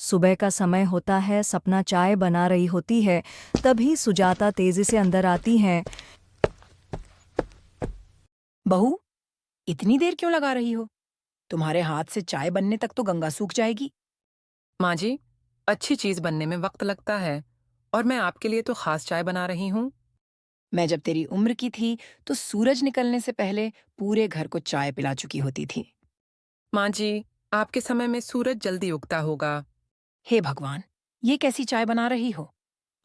सुबह का समय होता है, सपना चाय बना रही होती है। तभी सुजाता तेजी से अंदर आती हैं। बहू, इतनी देर क्यों लगा रही हो? तुम्हारे हाथ से चाय बनने तक तो गंगा सूख जाएगी। माँ जी, अच्छी चीज बनने में वक्त लगता है और मैं आपके लिए तो खास चाय बना रही हूँ। मैं जब तेरी उम्र की थी तो सूरज निकलने से पहले पूरे घर को चाय पिला चुकी होती थी। माँ जी, आपके समय में सूरज जल्दी उगता होगा। हे भगवान, ये कैसी चाय बना रही हो?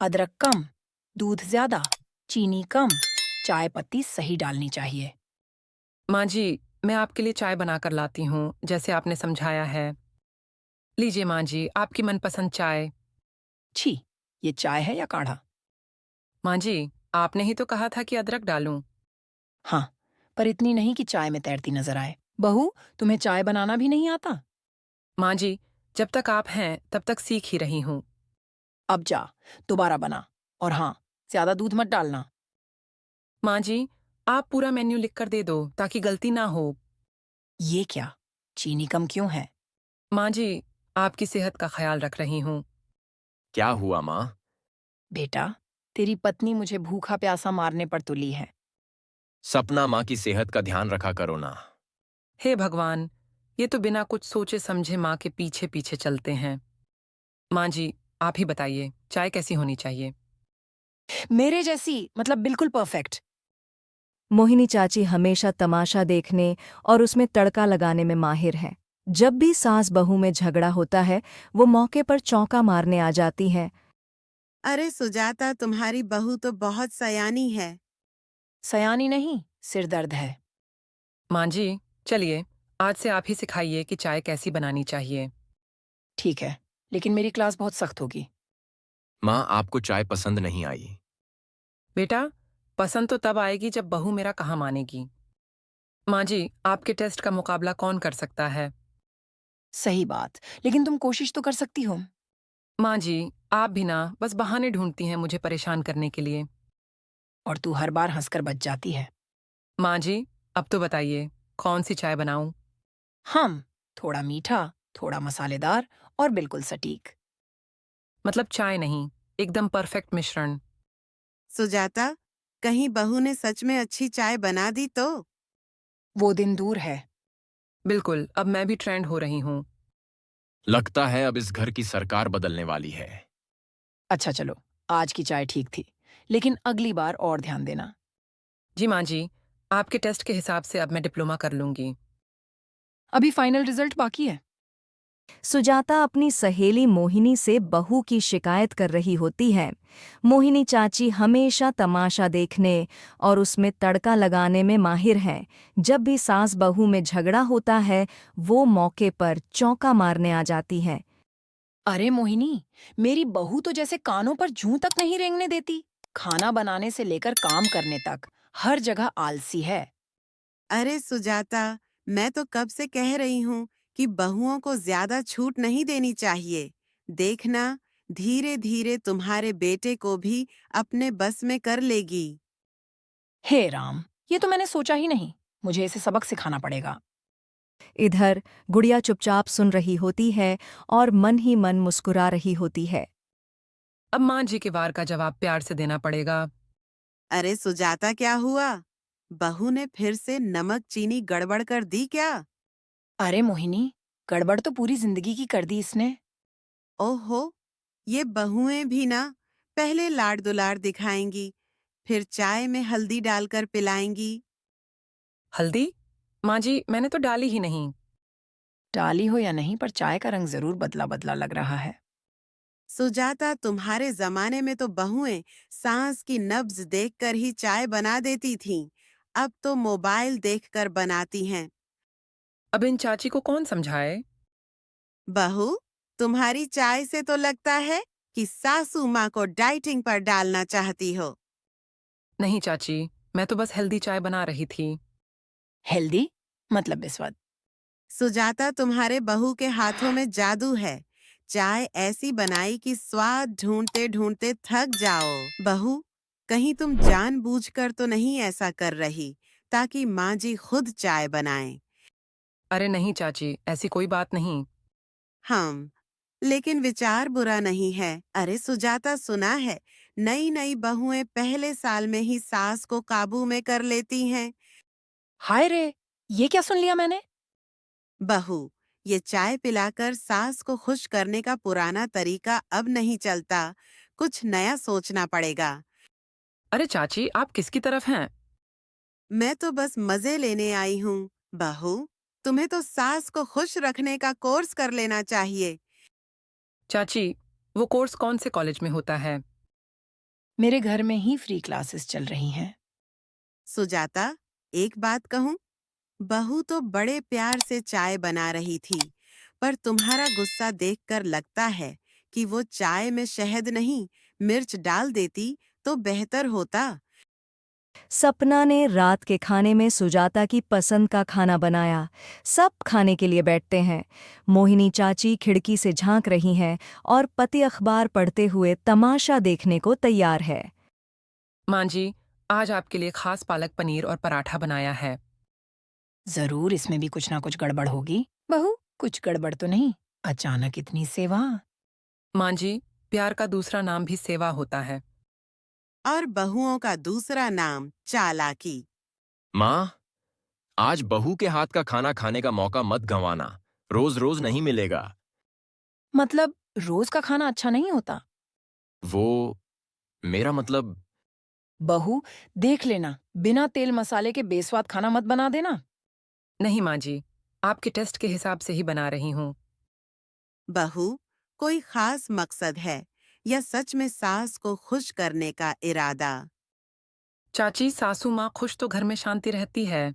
अदरक कम, दूध ज्यादा, चीनी कम, चाय पत्ती सही डालनी चाहिए। माँ जी, मैं आपके लिए चाय बनाकर लाती हूँ, जैसे आपने समझाया है। लीजिए माँ जी, आपकी मनपसंद चाय। छी, ये चाय है या काढ़ा? माँ जी, आपने ही तो कहा था कि अदरक डालूं। हाँ, पर इतनी नहीं कि चाय में तैरती नजर आए। बहू, तुम्हें चाय बनाना भी नहीं आता? माँ जी, जब तक आप हैं, तब तक सीख ही रही हूँ। अब जा, दोबारा बना। और हाँ, ज्यादा दूध मत डालना। माँ जी, आप पूरा मेन्यू लिख कर दे दो, ताकि गलती ना हो। ये क्या? चीनी कम क्यों है? माँ जी, आपकी सेहत का ख्याल रख रही हूँ। क्या हुआ माँ? बेटा, तेरी पत्नी मुझे भूखा प्यासा मारने पर तुली है। सपना माँ की सेहत का ध्यान रखा करो ना। हे भगवान, ये तो बिना कुछ सोचे समझे माँ के पीछे पीछे चलते हैं। माँ जी, आप ही बताइए, चाय कैसी होनी चाहिए? मेरे जैसी, मतलब बिल्कुल परफेक्ट। मोहिनी चाची हमेशा तमाशा देखने और उसमें तड़का लगाने में माहिर है। जब भी सास बहू में झगड़ा होता है, वो मौके पर चौंका मारने आ जाती हैं। अरे सुजाता, तुम्हारी बहू तो बहुत सयानी है। सयानी नहीं, सिर दर्द है। माँ जी, चलिए, आज से आप ही सिखाइए कि चाय कैसी बनानी चाहिए। ठीक है, लेकिन मेरी क्लास बहुत सख्त होगी। माँ आपको चाय पसंद नहीं आई। बेटा, पसंद तो तब आएगी जब बहू मेरा कहाँ मानेगी। माँ जी, आपके टेस्ट का मुकाबला कौन कर सकता है? सही बात, लेकिन तुम कोशिश तो कर सकती हो। माँ जी, आप भी ना बस बहाने ढूंढती हैं मुझे परेशान करने के लिए। और तू हर बार हंसकर बच जाती है। माँ जी, अब तो बताइए, कौन सी चाय बनाऊं? हम, थोड़ा मीठा, थोड़ा मसालेदार और बिल्कुल सटीक। मतलब चाय नहीं, एकदम परफेक्ट मिश्रण। सुजाता, कहीं बहू ने सच में अच्छी चाय बना दी तो? वो दिन दूर है। बिल्कुल, अब मैं भी ट्रेंड हो रही हूँ। लगता है अब इस घर की सरकार बदलने वाली है। अच्छा चलो, आज की चाय ठीक थी, लेकिन अगली बार और ध्यान देना। जी माँ जी, आपके टेस्ट के हिसाब से अब मैं डिप्लोमा कर लूंगी। अभी फाइनल रिजल्ट बाकी है। सुजाता अपनी सहेली मोहिनी से बहू की शिकायत कर रही होती है। मोहिनी चाची हमेशा तमाशा देखने और उसमें तड़का लगाने में माहिर हैं। जब भी सास बहू में झगड़ा होता है, वो मौके पर चौंका मारने आ जाती हैं। अरे मोहिनी, मेरी बहू तो जैसे कानों पर जूं तक नहीं रेंगने देती। खाना बनाने से लेकर काम करने तक हर जगह आलसी है। अरे सुजाता, मैं तो कब से कह रही हूँ कि बहुओं को ज्यादा छूट नहीं देनी चाहिए। देखना, धीरे धीरे तुम्हारे बेटे को भी अपने बस में कर लेगी। हे राम, ये तो मैंने सोचा ही नहीं। मुझे इसे सबक सिखाना पड़ेगा। इधर गुड़िया चुपचाप सुन रही होती है और मन ही मन मुस्कुरा रही होती है। अब माँ जी के वार का जवाब प्यार से देना पड़ेगा। अरे सुजाता, क्या हुआ? बहू ने फिर से नमक चीनी गड़बड़ कर दी क्या? अरे मोहिनी, गड़बड़ तो पूरी जिंदगी की कर दी इसने। ओहो, ये बहुएं भी ना पहले लाड दुलार दिखाएंगी, फिर चाय में हल्दी डालकर पिलाएंगी। हल्दी? माँ जी, मैंने तो डाली ही नहीं। डाली हो या नहीं, पर चाय का रंग जरूर बदला बदला लग रहा है। सुजाता, तुम्हारे जमाने में तो बहुएं सांस की नब्ज देखकर ही चाय बना देती थीं। अब तो मोबाइल देखकर बनाती हैं। अब इन चाची को कौन समझाए? बहू, तुम्हारी चाय से तो लगता है कि सासू माँ को डाइटिंग पर डालना चाहती हो। नहीं चाची, मैं तो बस हेल्दी चाय बना रही थी। हेल्दी मतलब बिस्वाद। सुजाता, तुम्हारे बहू के हाथों में जादू है। चाय ऐसी बनाई कि स्वाद ढूंढते ढूंढते थक जाओ। बहू, कहीं तुम जानबूझकर तो नहीं ऐसा कर रही ताकि माँ जी खुद चाय बनाएं? अरे नहीं चाची, ऐसी कोई बात नहीं। हम, लेकिन विचार बुरा नहीं है। अरे सुजाता, सुना है नई नई बहुएं पहले साल में ही सास को काबू में कर लेती हैं। हाय रे, ये क्या सुन लिया मैंने? बहू, ये चाय पिलाकर सास को खुश करने का पुराना तरीका अब नहीं चलता। कुछ नया सोचना पड़ेगा। अरे चाची, आप किसकी तरफ हैं? मैं तो बस मजे लेने आई हूँ। बहू, तुम्हें तो सास को खुश रखने का कोर्स कर लेना चाहिए। चाची, वो कोर्स कौन से कॉलेज में होता है? मेरे घर में ही फ्री क्लासेस चल रही हैं। सुजाता, एक बात कहूँ, बहू तो बड़े प्यार से चाय बना रही थी, पर तुम्हारा गुस्सा देखकर लगता है कि वो चाय में शहद नहीं, मिर्च डाल देती तो बेहतर होता। सपना ने रात के खाने में सुजाता की पसंद का खाना बनाया। सब खाने के लिए बैठते हैं। मोहिनी चाची खिड़की से झांक रही हैं और पति अखबार पढ़ते हुए तमाशा देखने को तैयार है। माँ जी, आज आपके लिए खास पालक पनीर और पराठा बनाया है। जरूर इसमें भी कुछ ना कुछ गड़बड़ होगी। बहू, कुछ गड़बड़ तो नहीं? अचानक इतनी सेवा? माँ जी, प्यार का दूसरा नाम भी सेवा होता है। और बहुओं का दूसरा नाम चालाकी। माँ, आज बहू के हाथ का खाना खाने का मौका मत गंवाना। रोज रोज नहीं मिलेगा। मतलब रोज का खाना अच्छा नहीं होता? वो, मेरा मतलब। बहू, देख लेना, बिना तेल मसाले के बेस्वाद खाना मत बना देना। नहीं माँ जी, आपके टेस्ट के हिसाब से ही बना रही हूँ। बहू, कोई खास मकसद है या सच में सास को खुश करने का इरादा? चाची, सासू माँ खुश तो घर में शांति रहती है।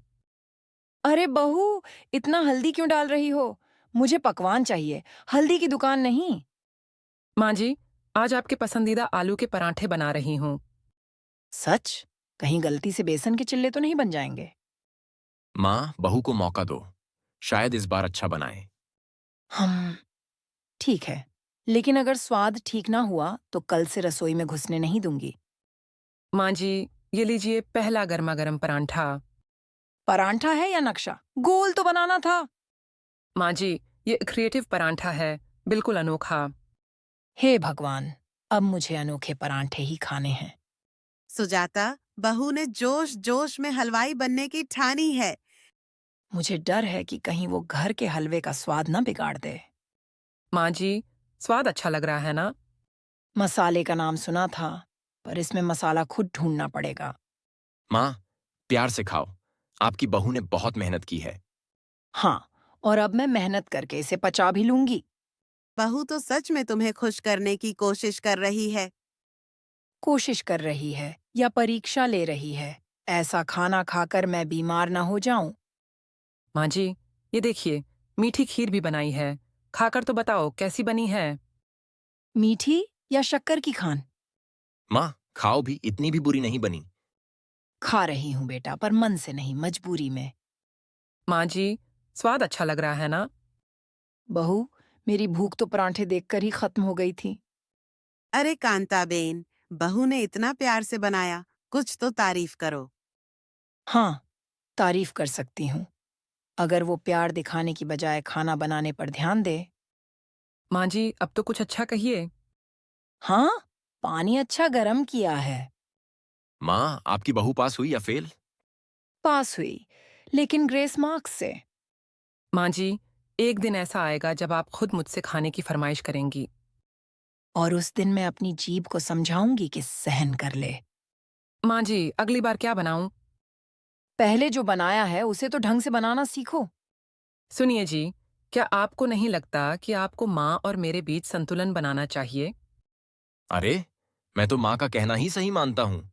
अरे बहू, इतना हल्दी क्यों डाल रही हो? मुझे पकवान चाहिए, हल्दी की दुकान नहीं। माँ जी, आज आपके पसंदीदा आलू के पराठे बना रही हूँ। सच? कहीं गलती से बेसन के चिल्ले तो नहीं बन जाएंगे? माँ, बहू को मौका दो, शायद इस बार अच्छा बनाए। हम ठीक है, लेकिन अगर स्वाद ठीक ना हुआ तो कल से रसोई में घुसने नहीं दूंगी। माँ जी, ये लीजिए पहला गर्मा गर्म पराठा। परांठा है या नक्शा? गोल तो बनाना था। माँ जी, ये क्रिएटिव पराठा है, बिल्कुल अनोखा। हे भगवान, अब मुझे अनोखे परांठे ही खाने हैं। सुजाता, बहू ने जोश जोश में हलवाई बनने की ठानी है। मुझे डर है कि कहीं वो घर के हलवे का स्वाद ना बिगाड़ दे। माँ जी, स्वाद अच्छा लग रहा है ना? मसाले का नाम सुना था, पर इसमें मसाला खुद ढूंढना पड़ेगा। माँ, प्यार से खाओ। आपकी बहू ने बहुत मेहनत की है। हाँ, और अब मैं मेहनत करके इसे पचा भी लूंगी। बहू तो सच में तुम्हें खुश करने की कोशिश कर रही है। कोशिश कर रही है या परीक्षा ले रही है, ऐसा खाना खाकर मैं बीमार ना हो जाऊं। माँ जी, ये देखिए, मीठी खीर भी बनाई है। खाकर तो बताओ कैसी बनी है। मीठी या शक्कर की खान? माँ, खाओ भी, इतनी भी बुरी नहीं बनी। खा रही हूँ बेटा, पर मन से नहीं, मजबूरी में। माँ जी, स्वाद अच्छा लग रहा है ना? बहू, मेरी भूख तो परांठे देखकर ही खत्म हो गई थी। अरे कांताबेन, बहू ने इतना प्यार से बनाया, कुछ तो तारीफ करो। हाँ, तारीफ कर सकती हूँ, अगर वो प्यार दिखाने की बजाय खाना बनाने पर ध्यान दे। माँ जी, अब तो कुछ अच्छा कहिए। हाँ, पानी अच्छा गरम किया है। माँ, आपकी बहू पास हुई या फेल? पास हुई, लेकिन ग्रेस मार्क्स से। माँ जी, एक दिन ऐसा आएगा जब आप खुद मुझसे खाने की फरमाइश करेंगी। और उस दिन मैं अपनी जीभ को समझाऊंगी कि सहन कर ले। माँ जी, अगली बार क्या बनाऊं? पहले जो बनाया है उसे तो ढंग से बनाना सीखो। सुनिए जी, क्या आपको नहीं लगता कि आपको माँ और मेरे बीच संतुलन बनाना चाहिए? अरे, मैं तो माँ का कहना ही सही मानता हूँ।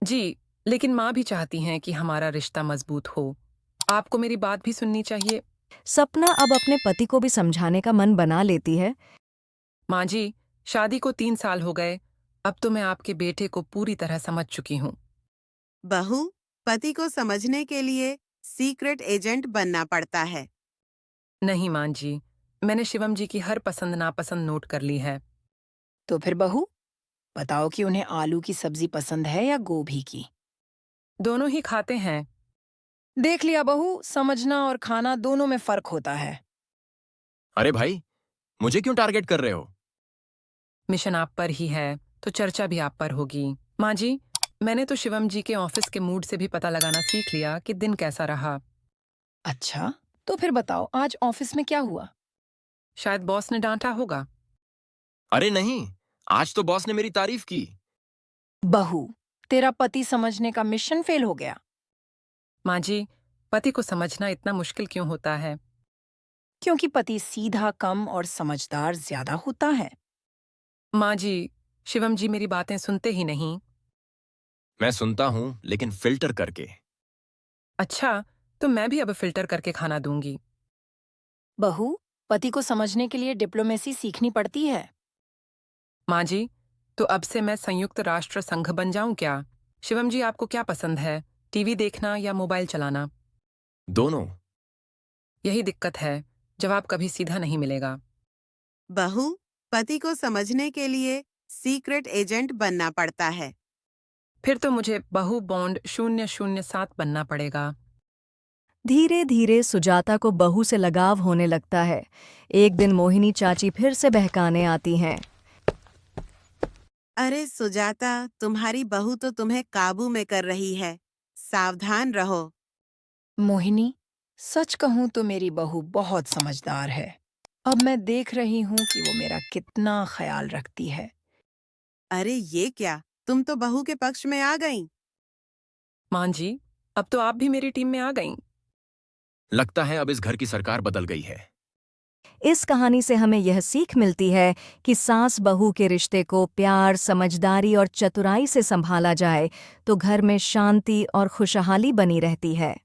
जी, लेकिन माँ भी चाहती हैं कि हमारा रिश्ता मजबूत हो। आपको मेरी बात भी सुननी चाहिए। सपना अब अपने पति को भी समझाने का मन बना लेती है। माँ जी, शादी को 3 साल हो गए। अब तो मैं आपके बेटे को पूरी तरह समझ चुकी हूँ। बहू, पति को समझने के लिए सीक्रेट एजेंट बनना पड़ता है। नहीं माँ जी, मैंने शिवम जी की हर पसंद नापसंद नोट कर ली है। तो फिर बहू, बताओ कि उन्हें आलू की सब्जी पसंद है या गोभी की? दोनों ही खाते हैं। देख लिया बहू, समझना और खाना दोनों में फर्क होता है। अरे भाई, मुझे क्यों टारगेट कर रहे हो? मिशन आप पर ही है तो चर्चा भी आप पर होगी। माँ जी, मैंने तो शिवम जी के ऑफिस के मूड से भी पता लगाना सीख लिया कि दिन कैसा रहा। अच्छा, तो फिर बताओ आज ऑफिस में क्या हुआ? शायद बॉस ने डांटा होगा। अरे नहीं, आज तो बॉस ने मेरी तारीफ की। बहू, तेरा पति समझने का मिशन फेल हो गया। माँ जी, पति को समझना इतना मुश्किल क्यों होता है? क्योंकि पति सीधा कम और समझदार ज्यादा होता है। माँ जी, शिवम जी मेरी बातें सुनते ही नहीं। मैं सुनता हूँ, लेकिन फिल्टर करके। अच्छा, तो मैं भी अब फिल्टर करके खाना दूंगी। बहू, पति को समझने के लिए डिप्लोमेसी सीखनी पड़ती है। माँ जी, तो अब से मैं संयुक्त राष्ट्र संघ बन जाऊं क्या? शिवम जी, आपको क्या पसंद है, टीवी देखना या मोबाइल चलाना? दोनों। यही दिक्कत है, जवाब कभी सीधा नहीं मिलेगा। बहू, पति को समझने के लिए सीक्रेट एजेंट बनना पड़ता है। फिर तो मुझे बहू बॉन्ड 007 बनना पड़ेगा। धीरे धीरे सुजाता को बहू से लगाव होने लगता है। एक दिन मोहिनी चाची फिर से बहकाने आती हैं। अरे सुजाता, तुम्हारी बहू तो तुम्हें काबू में कर रही है। सावधान रहो। मोहिनी, सच कहूं तो मेरी बहू बहुत समझदार है। अब मैं देख रही हूं कि वो मेरा कितना ख्याल रखती है। अरे ये क्या, तुम तो बहू के पक्ष में आ गईं। माँ जी, अब तो आप भी मेरी टीम में आ गईं। लगता है अब इस घर की सरकार बदल गई है। इस कहानी से हमें यह सीख मिलती है कि सास बहू के रिश्ते को प्यार, समझदारी और चतुराई से संभाला जाए तो घर में शांति और खुशहाली बनी रहती है।